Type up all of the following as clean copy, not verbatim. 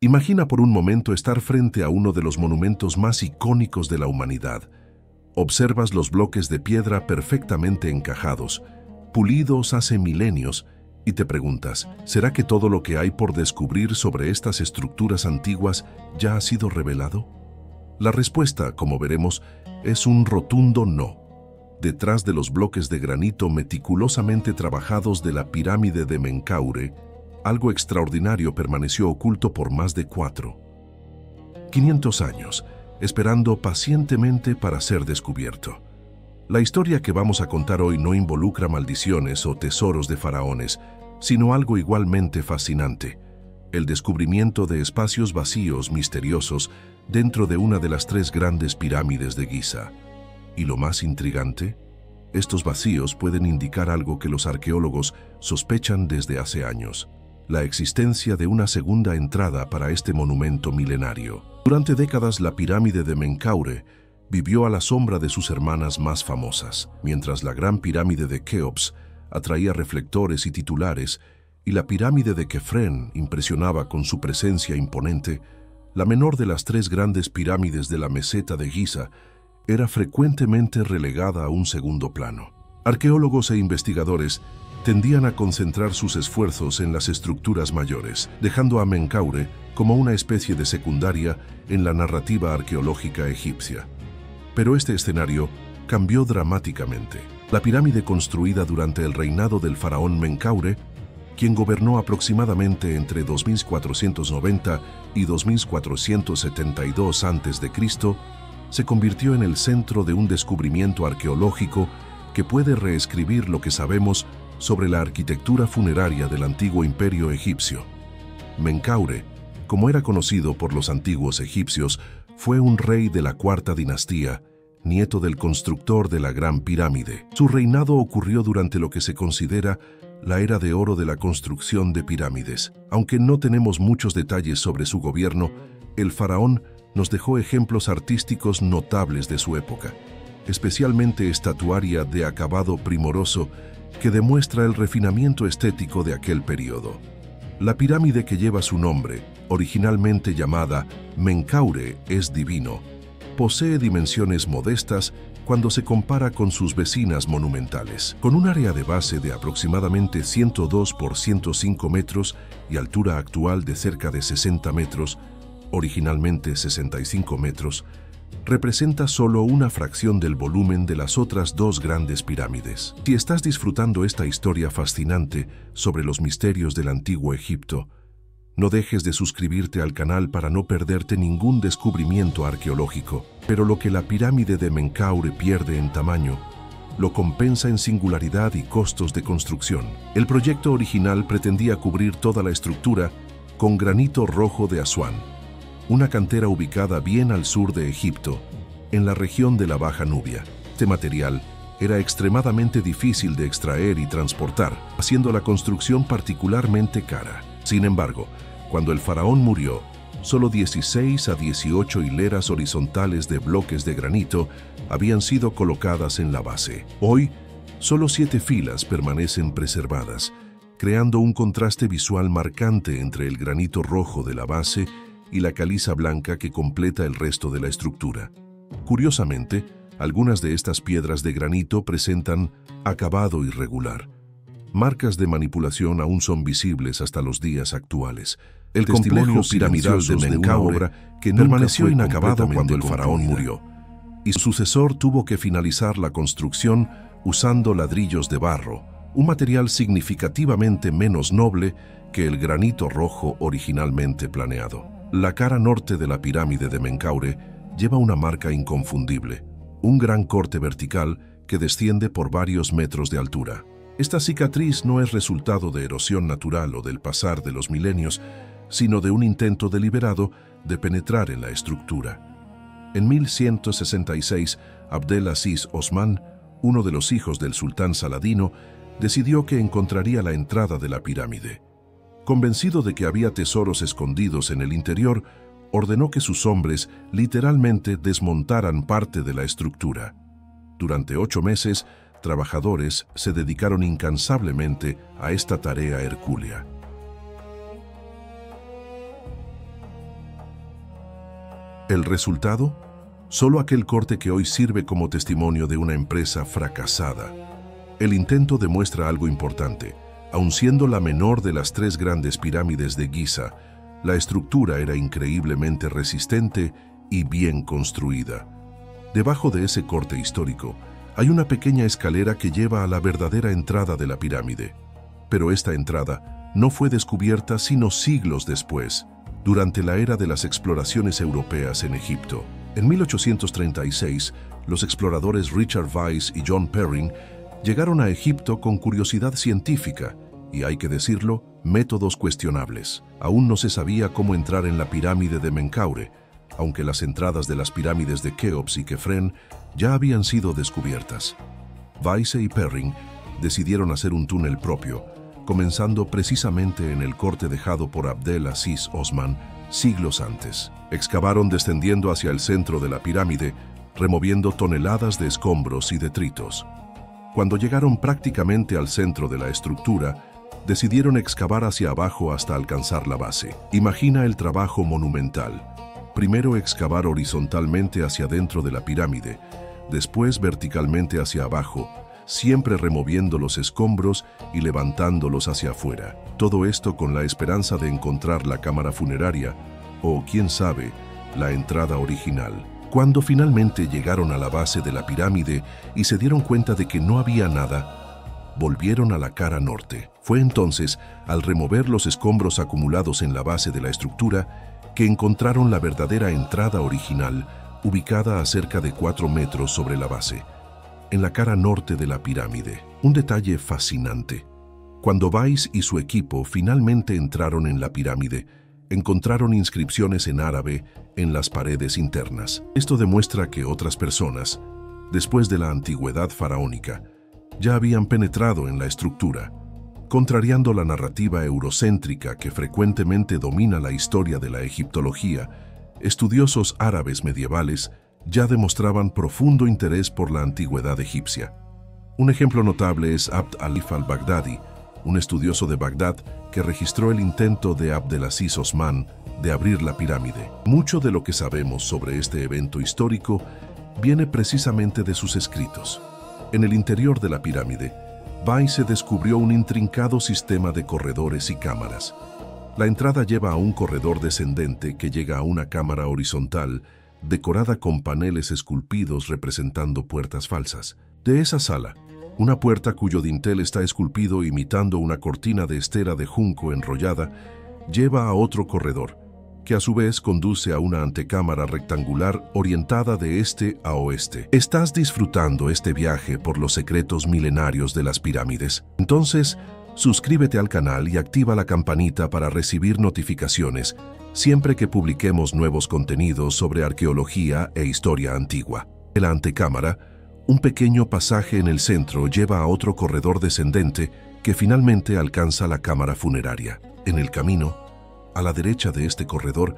Imagina por un momento estar frente a uno de los monumentos más icónicos de la humanidad. Observas los bloques de piedra perfectamente encajados, pulidos hace milenios, y te preguntas, ¿será que todo lo que hay por descubrir sobre estas estructuras antiguas ya ha sido revelado? La respuesta, como veremos, es un rotundo no. Detrás de los bloques de granito meticulosamente trabajados de la pirámide de Menkaure, algo extraordinario permaneció oculto por más de 500 años, esperando pacientemente para ser descubierto. La historia que vamos a contar hoy no involucra maldiciones o tesoros de faraones, sino algo igualmente fascinante: el descubrimiento de espacios vacíos misteriosos dentro de una de las 3 grandes pirámides de Giza. Y lo más intrigante, estos vacíos pueden indicar algo que los arqueólogos sospechan desde hace años: la existencia de una segunda entrada para este monumento milenario. Durante décadas, la pirámide de Menkaure vivió a la sombra de sus hermanas más famosas, mientras la gran pirámide de Keops atraía reflectores y titulares, y la pirámide de Kefren impresionaba con su presencia imponente. La menor de las 3 grandes pirámides de la meseta de Giza era frecuentemente relegada a un segundo plano. Arqueólogos e investigadores tendían a concentrar sus esfuerzos en las estructuras mayores, dejando a Menkaure como una especie de secundaria en la narrativa arqueológica egipcia. Pero este escenario cambió dramáticamente. La pirámide, construida durante el reinado del faraón Menkaure, quien gobernó aproximadamente entre 2490 y 2472 a.C., se convirtió en el centro de un descubrimiento arqueológico que puede reescribir lo que sabemos sobre la arquitectura funeraria del antiguo imperio egipcio. Menkaure, como era conocido por los antiguos egipcios, fue un rey de la 4ª dinastía, nieto del constructor de la Gran Pirámide. Su reinado ocurrió durante lo que se considera la era de oro de la construcción de pirámides. Aunque no tenemos muchos detalles sobre su gobierno, el faraón nos dejó ejemplos artísticos notables de su época, especialmente estatuaria de acabado primoroso que demuestra el refinamiento estético de aquel periodo. La pirámide que lleva su nombre, originalmente llamada Menkaure es divino, posee dimensiones modestas cuando se compara con sus vecinas monumentales. Con un área de base de aproximadamente 102 por 105 metros y altura actual de cerca de 60 metros, originalmente 65 metros, representa solo una fracción del volumen de las otras 2 grandes pirámides. Si estás disfrutando esta historia fascinante sobre los misterios del antiguo Egipto, no dejes de suscribirte al canal para no perderte ningún descubrimiento arqueológico. Pero lo que la pirámide de Menkaure pierde en tamaño, lo compensa en singularidad y costos de construcción. El proyecto original pretendía cubrir toda la estructura con granito rojo de Asuán, una cantera ubicada bien al sur de Egipto, en la región de la Baja Nubia. Este material era extremadamente difícil de extraer y transportar, haciendo la construcción particularmente cara. Sin embargo, cuando el faraón murió, solo 16 a 18 hileras horizontales de bloques de granito habían sido colocadas en la base. Hoy, solo 7 filas permanecen preservadas, creando un contraste visual marcante entre el granito rojo de la base y la caliza blanca que completa el resto de la estructura. Curiosamente, algunas de estas piedras de granito presentan acabado irregular. Marcas de manipulación aún son visibles hasta los días actuales. El complejo piramidal de Menkaure, que permaneció inacabado cuando el faraón murió, y su sucesor tuvo que finalizar la construcción usando ladrillos de barro, un material significativamente menos noble que el granito rojo originalmente planeado. La cara norte de la pirámide de Menkaure lleva una marca inconfundible, un gran corte vertical que desciende por varios metros de altura. Esta cicatriz no es resultado de erosión natural o del pasar de los milenios, sino de un intento deliberado de penetrar en la estructura. En 1166, Abdelaziz Osman, uno de los hijos del sultán Saladino, decidió que encontraría la entrada de la pirámide. Convencido de que había tesoros escondidos en el interior, ordenó que sus hombres literalmente desmontaran parte de la estructura. Durante 8 meses, trabajadores se dedicaron incansablemente a esta tarea hercúlea. ¿El resultado? Solo aquel corte que hoy sirve como testimonio de una empresa fracasada. El intento demuestra algo importante. Aun siendo la menor de las 3 grandes pirámides de Giza, la estructura era increíblemente resistente y bien construida. Debajo de ese corte histórico, hay una pequeña escalera que lleva a la verdadera entrada de la pirámide. Pero esta entrada no fue descubierta sino siglos después, durante la era de las exploraciones europeas en Egipto. En 1836, los exploradores Richard Weiss y John Perrine llegaron a Egipto con curiosidad científica y, hay que decirlo, métodos cuestionables. Aún no se sabía cómo entrar en la pirámide de Menkaure, aunque las entradas de las pirámides de Keops y Kefren ya habían sido descubiertas. Weiss y Perrine decidieron hacer un túnel propio, comenzando precisamente en el corte dejado por Abdel Aziz Osman siglos antes. Excavaron descendiendo hacia el centro de la pirámide, removiendo toneladas de escombros y detritos. Cuando llegaron prácticamente al centro de la estructura, decidieron excavar hacia abajo hasta alcanzar la base. Imagina el trabajo monumental. Primero excavar horizontalmente hacia dentro de la pirámide, después verticalmente hacia abajo, siempre removiendo los escombros y levantándolos hacia afuera. Todo esto con la esperanza de encontrar la cámara funeraria o, quién sabe, la entrada original. Cuando finalmente llegaron a la base de la pirámide y se dieron cuenta de que no había nada, volvieron a la cara norte. Fue entonces, al remover los escombros acumulados en la base de la estructura, que encontraron la verdadera entrada original, ubicada a cerca de 4 metros sobre la base, en la cara norte de la pirámide. Un detalle fascinante. Cuando Weiss y su equipo finalmente entraron en la pirámide, encontraron inscripciones en árabe en las paredes internas. Esto demuestra que otras personas, después de la antigüedad faraónica, ya habían penetrado en la estructura. Contrariando la narrativa eurocéntrica que frecuentemente domina la historia de la egiptología, estudiosos árabes medievales ya demostraban profundo interés por la antigüedad egipcia. Un ejemplo notable es Abd al-Alif al-Baghdadi, un estudioso de Bagdad que registró el intento de Abdelaziz Osman de abrir la pirámide. Mucho de lo que sabemos sobre este evento histórico viene precisamente de sus escritos. En el interior de la pirámide, Weiss se descubrió un intrincado sistema de corredores y cámaras. La entrada lleva a un corredor descendente que llega a una cámara horizontal decorada con paneles esculpidos representando puertas falsas. De esa sala, una puerta cuyo dintel está esculpido imitando una cortina de estera de junco enrollada, lleva a otro corredor, que a su vez conduce a una antecámara rectangular orientada de este a oeste. ¿Estás disfrutando este viaje por los secretos milenarios de las pirámides? Entonces, suscríbete al canal y activa la campanita para recibir notificaciones siempre que publiquemos nuevos contenidos sobre arqueología e historia antigua. En la antecámara, un pequeño pasaje en el centro lleva a otro corredor descendente que finalmente alcanza la cámara funeraria. En el camino, a la derecha de este corredor,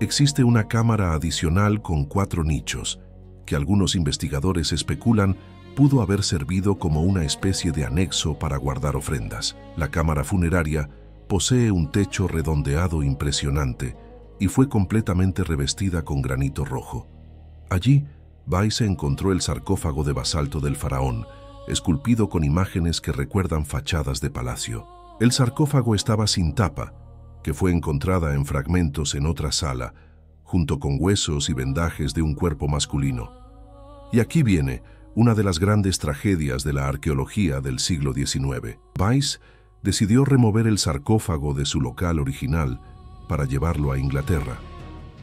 existe una cámara adicional con 4 nichos, que algunos investigadores especulan pudo haber servido como una especie de anexo para guardar ofrendas. La cámara funeraria posee un techo redondeado impresionante y fue completamente revestida con granito rojo. Allí, Weiss encontró el sarcófago de basalto del faraón, esculpido con imágenes que recuerdan fachadas de palacio. El sarcófago estaba sin tapa, que fue encontrada en fragmentos en otra sala, junto con huesos y vendajes de un cuerpo masculino. Y aquí viene una de las grandes tragedias de la arqueología del siglo XIX. Weiss decidió remover el sarcófago de su local original para llevarlo a Inglaterra.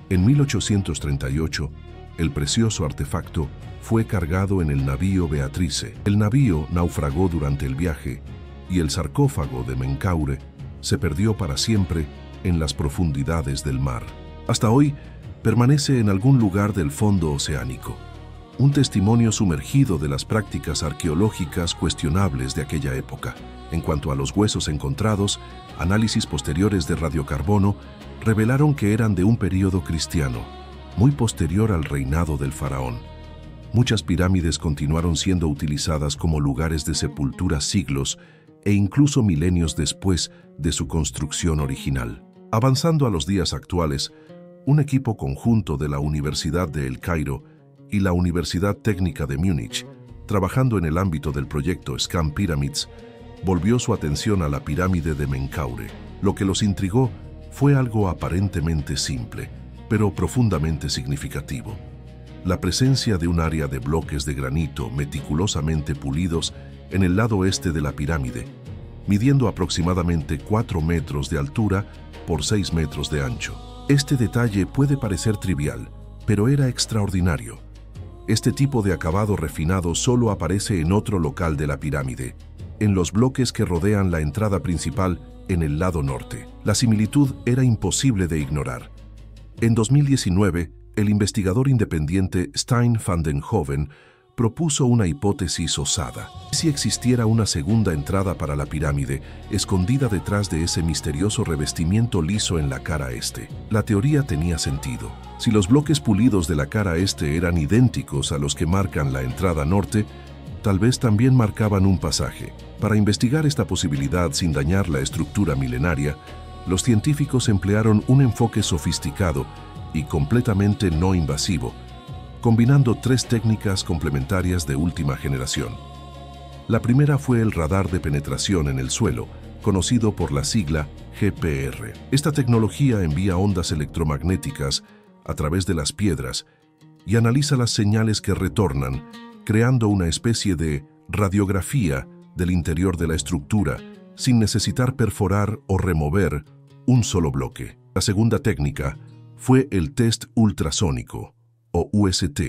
En 1838, el precioso artefacto fue cargado en el navío Beatrice. El navío naufragó durante el viaje y el sarcófago de Menkaure se perdió para siempre en las profundidades del mar. Hasta hoy, permanece en algún lugar del fondo oceánico, un testimonio sumergido de las prácticas arqueológicas cuestionables de aquella época. En cuanto a los huesos encontrados, análisis posteriores de radiocarbono revelaron que eran de un período cristiano, muy posterior al reinado del faraón. Muchas pirámides continuaron siendo utilizadas como lugares de sepultura siglos e incluso milenios después de su construcción original. Avanzando a los días actuales, un equipo conjunto de la Universidad de El Cairo y la Universidad Técnica de Múnich, trabajando en el ámbito del proyecto Scam Pyramids, volvió su atención a la pirámide de Menkaure. Lo que los intrigó fue algo aparentemente simple, pero profundamente significativo: la presencia de un área de bloques de granito meticulosamente pulidos en el lado este de la pirámide, midiendo aproximadamente 4 metros de altura por 6 metros de ancho. Este detalle puede parecer trivial, pero era extraordinario. Este tipo de acabado refinado solo aparece en otro local de la pirámide, en los bloques que rodean la entrada principal en el lado norte. La similitud era imposible de ignorar. En 2019, el investigador independiente Stijn van den Hoven propuso una hipótesis osada. Si existiera una segunda entrada para la pirámide, escondida detrás de ese misterioso revestimiento liso en la cara este. La teoría tenía sentido. Si los bloques pulidos de la cara este eran idénticos a los que marcan la entrada norte, tal vez también marcaban un pasaje. Para investigar esta posibilidad sin dañar la estructura milenaria, los científicos emplearon un enfoque sofisticado y completamente no invasivo, combinando 3 técnicas complementarias de última generación. La primera fue el radar de penetración en el suelo, conocido por la sigla GPR. Esta tecnología envía ondas electromagnéticas a través de las piedras y analiza las señales que retornan, creando una especie de radiografía del interior de la estructura, sin necesitar perforar o remover un solo bloque. La segunda técnica fue el test ultrasónico, o UST,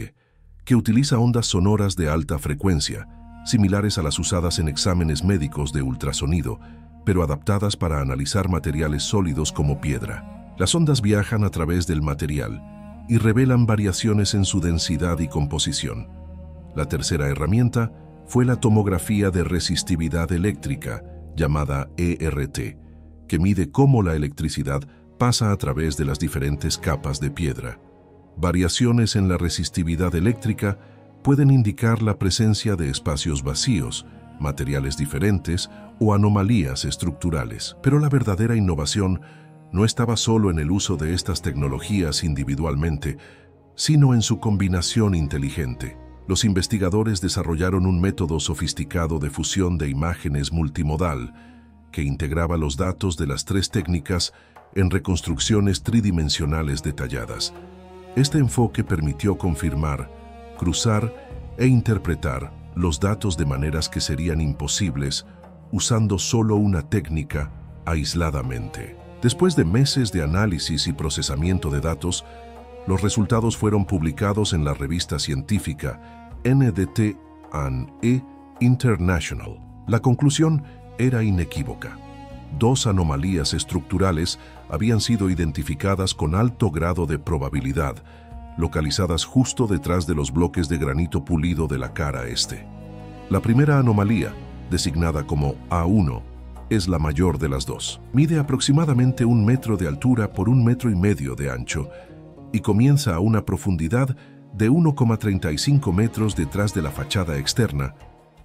que utiliza ondas sonoras de alta frecuencia, similares a las usadas en exámenes médicos de ultrasonido, pero adaptadas para analizar materiales sólidos como piedra. Las ondas viajan a través del material y revelan variaciones en su densidad y composición. La tercera herramienta fue la tomografía de resistividad eléctrica, llamada ERT, que mide cómo la electricidad pasa a través de las diferentes capas de piedra. Variaciones en la resistividad eléctrica pueden indicar la presencia de espacios vacíos, materiales diferentes o anomalías estructurales. Pero la verdadera innovación no estaba solo en el uso de estas tecnologías individualmente, sino en su combinación inteligente. Los investigadores desarrollaron un método sofisticado de fusión de imágenes multimodal que integraba los datos de las 3 técnicas en reconstrucciones tridimensionales detalladas. Este enfoque permitió confirmar, cruzar e interpretar los datos de maneras que serían imposibles usando solo una técnica aisladamente. Después de meses de análisis y procesamiento de datos, los resultados fueron publicados en la revista científica NDT&E International. La conclusión era inequívoca. 2 anomalías estructurales habían sido identificadas con alto grado de probabilidad, localizadas justo detrás de los bloques de granito pulido de la cara este. La primera anomalía, designada como A1, es la mayor de las 2. Mide aproximadamente 1 metro de altura por 1,5 metros de ancho y comienza a una profundidad de 1,35 metros detrás de la fachada externa,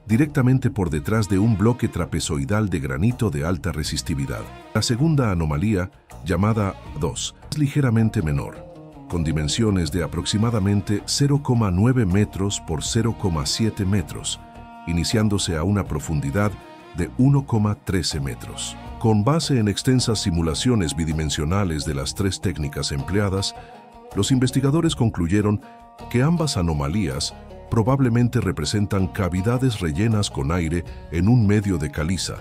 directamente por detrás de un bloque trapezoidal de granito de alta resistividad. La segunda anomalía, llamada 2, es ligeramente menor, con dimensiones de aproximadamente 0,9 metros por 0,7 metros, iniciándose a una profundidad de 1,13 metros. Con base en extensas simulaciones bidimensionales de las 3 técnicas empleadas, los investigadores concluyeron que ambas anomalías probablemente representan cavidades rellenas con aire en un medio de caliza,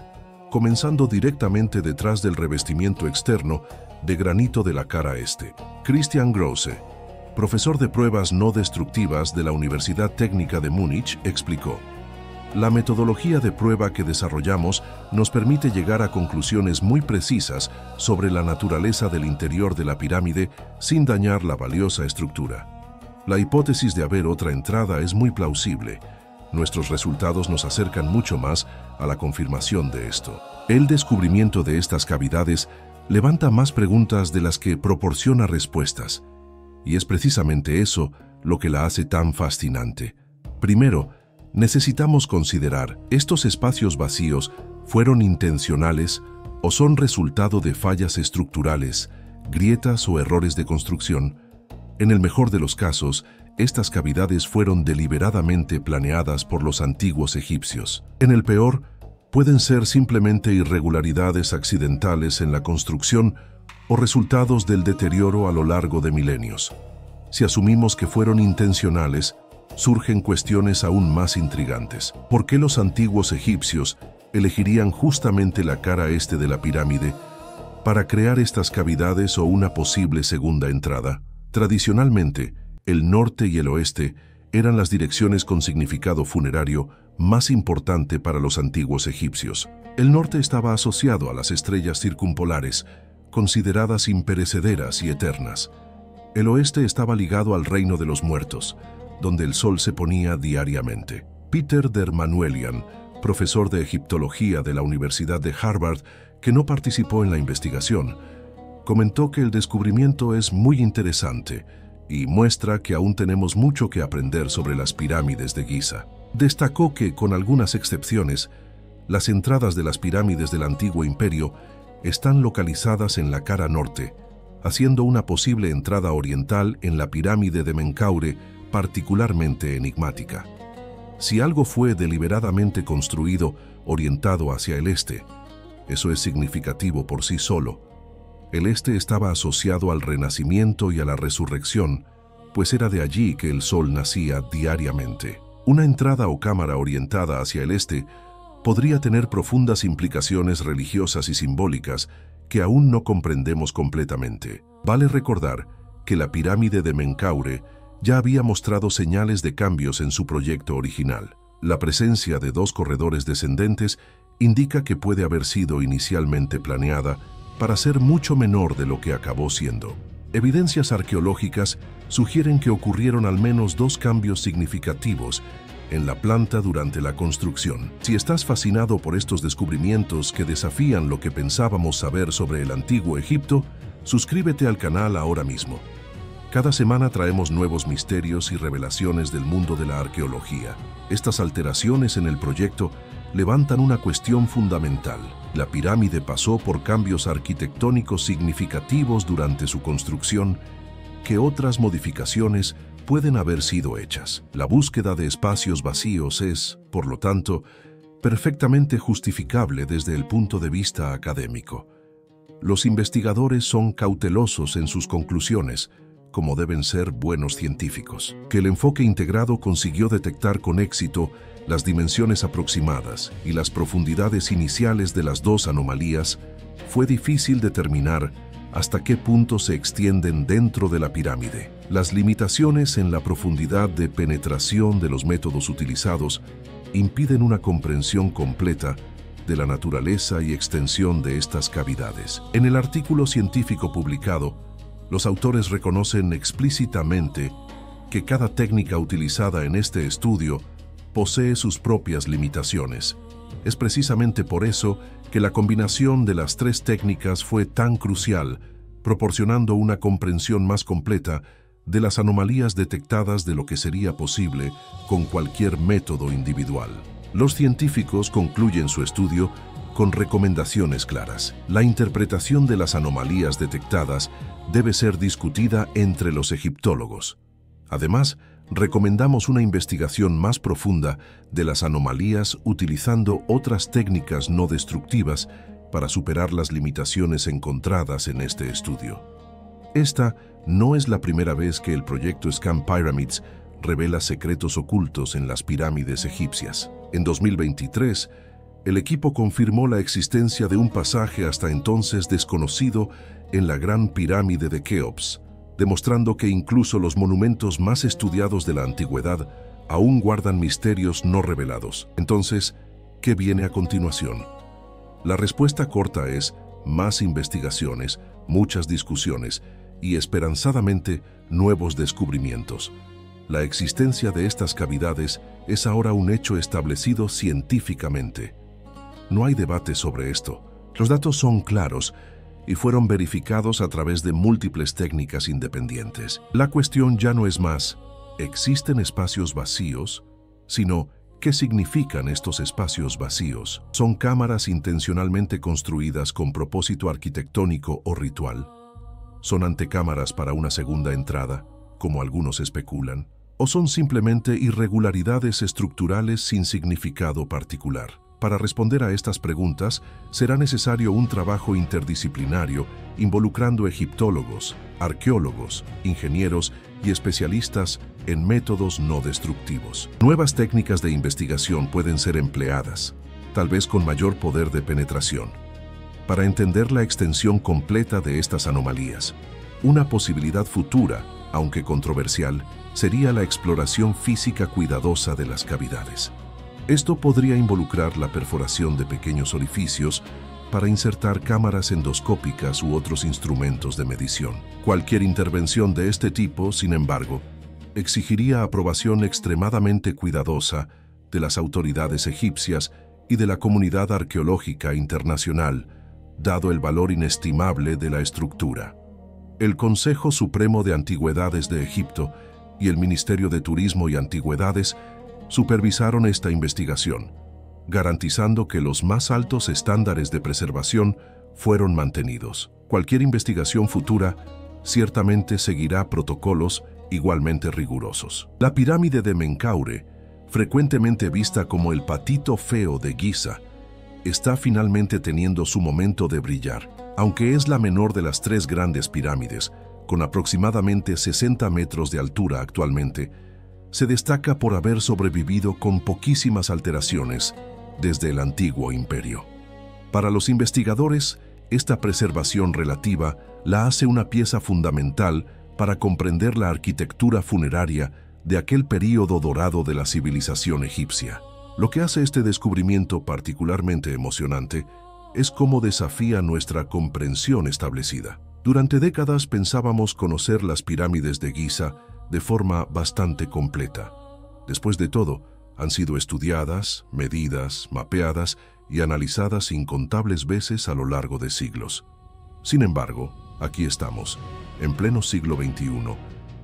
comenzando directamente detrás del revestimiento externo de granito de la cara este. Christian Grosse, profesor de pruebas no destructivas de la Universidad Técnica de Múnich, explicó: la metodología de prueba que desarrollamos nos permite llegar a conclusiones muy precisas sobre la naturaleza del interior de la pirámide sin dañar la valiosa estructura. La hipótesis de haber otra entrada es muy plausible. Nuestros resultados nos acercan mucho más a la confirmación de esto. El descubrimiento de estas cavidades levanta más preguntas de las que proporciona respuestas, y es precisamente eso lo que la hace tan fascinante. Primero, necesitamos considerar, ¿estos espacios vacíos fueron intencionales o son resultado de fallas estructurales grietas o errores de construcción. En el mejor de los casos, estas cavidades fueron deliberadamente planeadas por los antiguos egipcios. En el peor, pueden ser simplemente irregularidades accidentales en la construcción o resultados del deterioro a lo largo de milenios. Si asumimos que fueron intencionales, surgen cuestiones aún más intrigantes. ¿Por qué los antiguos egipcios elegirían justamente la cara este de la pirámide para crear estas cavidades o una posible segunda entrada? Tradicionalmente, el norte y el oeste eran las direcciones con significado funerario más importante para los antiguos egipcios. El norte estaba asociado a las estrellas circumpolares, consideradas imperecederas y eternas. El oeste estaba ligado al reino de los muertos, donde el sol se ponía diariamente. Peter der Manuelian, profesor de egiptología de la Universidad de Harvard, que no participó en la investigación, comentó que el descubrimiento es muy interesante y muestra que aún tenemos mucho que aprender sobre las pirámides de Giza. Destacó que, con algunas excepciones, las entradas de las pirámides del Antiguo Imperio están localizadas en la cara norte, haciendo una posible entrada oriental en la pirámide de Menkaure particularmente enigmática. Si algo fue deliberadamente construido orientado hacia el este, eso es significativo por sí solo. El este estaba asociado al renacimiento y a la resurrección, pues era de allí que el sol nacía diariamente. Una entrada o cámara orientada hacia el este podría tener profundas implicaciones religiosas y simbólicas que aún no comprendemos completamente. Vale recordar que la pirámide de Menkaure ya había mostrado señales de cambios en su proyecto original. La presencia de dos corredores descendentes indica que puede haber sido inicialmente planeada para ser mucho menor de lo que acabó siendo. Evidencias arqueológicas sugieren que ocurrieron al menos dos cambios significativos en la planta durante la construcción. Si estás fascinado por estos descubrimientos que desafían lo que pensábamos saber sobre el antiguo Egipto, suscríbete al canal ahora mismo. Cada semana traemos nuevos misterios y revelaciones del mundo de la arqueología. Estas alteraciones en el proyecto levantan una cuestión fundamental. La pirámide pasó por cambios arquitectónicos significativos durante su construcción. ¿Qué otras modificaciones pueden haber sido hechas? La búsqueda de espacios vacíos es, por lo tanto, perfectamente justificable desde el punto de vista académico. Los investigadores son cautelosos en sus conclusiones, como deben ser buenos científicos. Que el enfoque integrado consiguió detectar con éxito las dimensiones aproximadas y las profundidades iniciales de las dos anomalías, fue difícil determinar hasta qué punto se extienden dentro de la pirámide. Las limitaciones en la profundidad de penetración de los métodos utilizados impiden una comprensión completa de la naturaleza y extensión de estas cavidades. En el artículo científico publicado, los autores reconocen explícitamente que cada técnica utilizada en este estudio posee sus propias limitaciones. Es precisamente por eso que la combinación de las tres técnicas fue tan crucial, proporcionando una comprensión más completa de las anomalías detectadas de lo que sería posible con cualquier método individual. Los científicos concluyen su estudio con recomendaciones claras. La interpretación de las anomalías detectadas debe ser discutida entre los egiptólogos. Además, recomendamos una investigación más profunda de las anomalías utilizando otras técnicas no destructivas para superar las limitaciones encontradas en este estudio. Esta no es la primera vez que el proyecto Scan Pyramids revela secretos ocultos en las pirámides egipcias. En 2023, el equipo confirmó la existencia de un pasaje hasta entonces desconocido en la Gran Pirámide de Keops, demostrando que incluso los monumentos más estudiados de la antigüedad aún guardan misterios no revelados. Entonces, ¿qué viene a continuación? La respuesta corta es más investigaciones, muchas discusiones y, esperanzadamente, nuevos descubrimientos. La existencia de estas cavidades es ahora un hecho establecido científicamente. No hay debate sobre esto. Los datos son claros y fueron verificados a través de múltiples técnicas independientes. La cuestión ya no es más, ¿existen espacios vacíos?, sino, ¿qué significan estos espacios vacíos? ¿Son cámaras intencionalmente construidas con propósito arquitectónico o ritual? ¿Son antecámaras para una segunda entrada, como algunos especulan? ¿O son simplemente irregularidades estructurales sin significado particular? Para responder a estas preguntas, será necesario un trabajo interdisciplinario involucrando egiptólogos, arqueólogos, ingenieros y especialistas en métodos no destructivos. Nuevas técnicas de investigación pueden ser empleadas, tal vez con mayor poder de penetración, para entender la extensión completa de estas anomalías. Una posibilidad futura, aunque controversial, sería la exploración física cuidadosa de las cavidades. Esto podría involucrar la perforación de pequeños orificios para insertar cámaras endoscópicas u otros instrumentos de medición. Cualquier intervención de este tipo, sin embargo, exigiría aprobación extremadamente cuidadosa de las autoridades egipcias y de la comunidad arqueológica internacional, dado el valor inestimable de la estructura. El Consejo Supremo de Antigüedades de Egipto y el Ministerio de Turismo y Antigüedades supervisaron esta investigación, garantizando que los más altos estándares de preservación fueron mantenidos. Cualquier investigación futura ciertamente seguirá protocolos igualmente rigurosos. La pirámide de Menkaure, frecuentemente vista como el patito feo de Giza, está finalmente teniendo su momento de brillar. Aunque es la menor de las tres grandes pirámides, con aproximadamente 60 metros de altura actualmente, se destaca por haber sobrevivido con poquísimas alteraciones desde el antiguo imperio. Para los investigadores, esta preservación relativa la hace una pieza fundamental para comprender la arquitectura funeraria de aquel período dorado de la civilización egipcia. Lo que hace este descubrimiento particularmente emocionante es cómo desafía nuestra comprensión establecida. Durante décadas pensábamos conocer las pirámides de Giza de forma bastante completa. Después de todo, han sido estudiadas, medidas, mapeadas y analizadas incontables veces a lo largo de siglos. Sin embargo, aquí estamos, en pleno siglo XXI,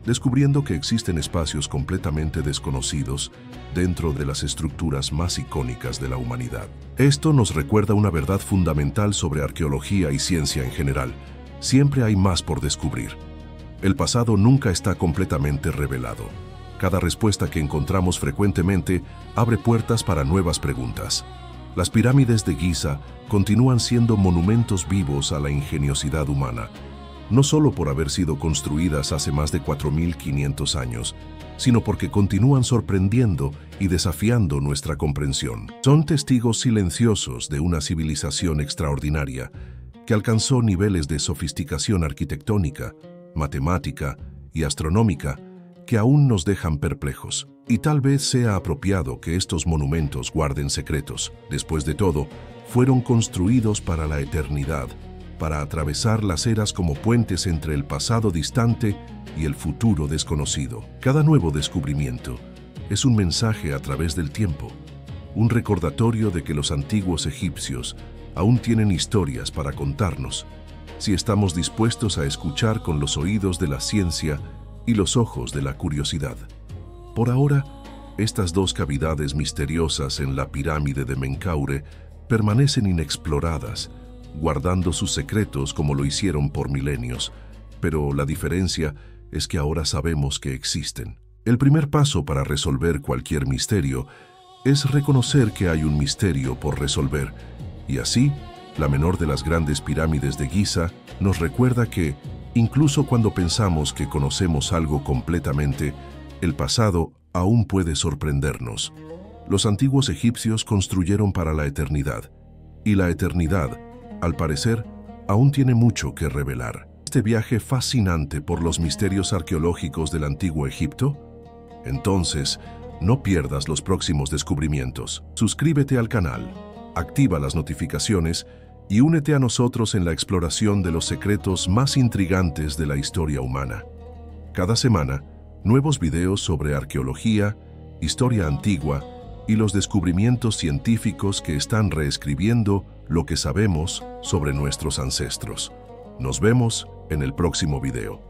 descubriendo que existen espacios completamente desconocidos dentro de las estructuras más icónicas de la humanidad. Esto nos recuerda una verdad fundamental sobre arqueología y ciencia en general. Siempre hay más por descubrir. El pasado nunca está completamente revelado. Cada respuesta que encontramos frecuentemente abre puertas para nuevas preguntas. Las pirámides de Giza continúan siendo monumentos vivos a la ingeniosidad humana, no solo por haber sido construidas hace más de 4.500 años, sino porque continúan sorprendiendo y desafiando nuestra comprensión. Son testigos silenciosos de una civilización extraordinaria que alcanzó niveles de sofisticación arquitectónica, matemática y astronómica que aún nos dejan perplejos. Y tal vez sea apropiado que estos monumentos guarden secretos. Después de todo, fueron construidos para la eternidad, para atravesar las eras como puentes entre el pasado distante y el futuro desconocido. Cada nuevo descubrimiento es un mensaje a través del tiempo, un recordatorio de que los antiguos egipcios aún tienen historias para contarnos, si estamos dispuestos a escuchar con los oídos de la ciencia y los ojos de la curiosidad. Por ahora, estas dos cavidades misteriosas en la pirámide de Menkaure permanecen inexploradas, guardando sus secretos como lo hicieron por milenios, pero la diferencia es que ahora sabemos que existen. El primer paso para resolver cualquier misterio es reconocer que hay un misterio por resolver, y así, la menor de las grandes pirámides de Giza nos recuerda que, incluso cuando pensamos que conocemos algo completamente, el pasado aún puede sorprendernos. Los antiguos egipcios construyeron para la eternidad, y la eternidad, al parecer, aún tiene mucho que revelar. ¿Este viaje fascinante por los misterios arqueológicos del antiguo Egipto? Entonces, no pierdas los próximos descubrimientos. Suscríbete al canal, activa las notificaciones y únete a nosotros en la exploración de los secretos más intrigantes de la historia humana. Cada semana, nuevos videos sobre arqueología, historia antigua y los descubrimientos científicos que están reescribiendo lo que sabemos sobre nuestros ancestros. Nos vemos en el próximo video.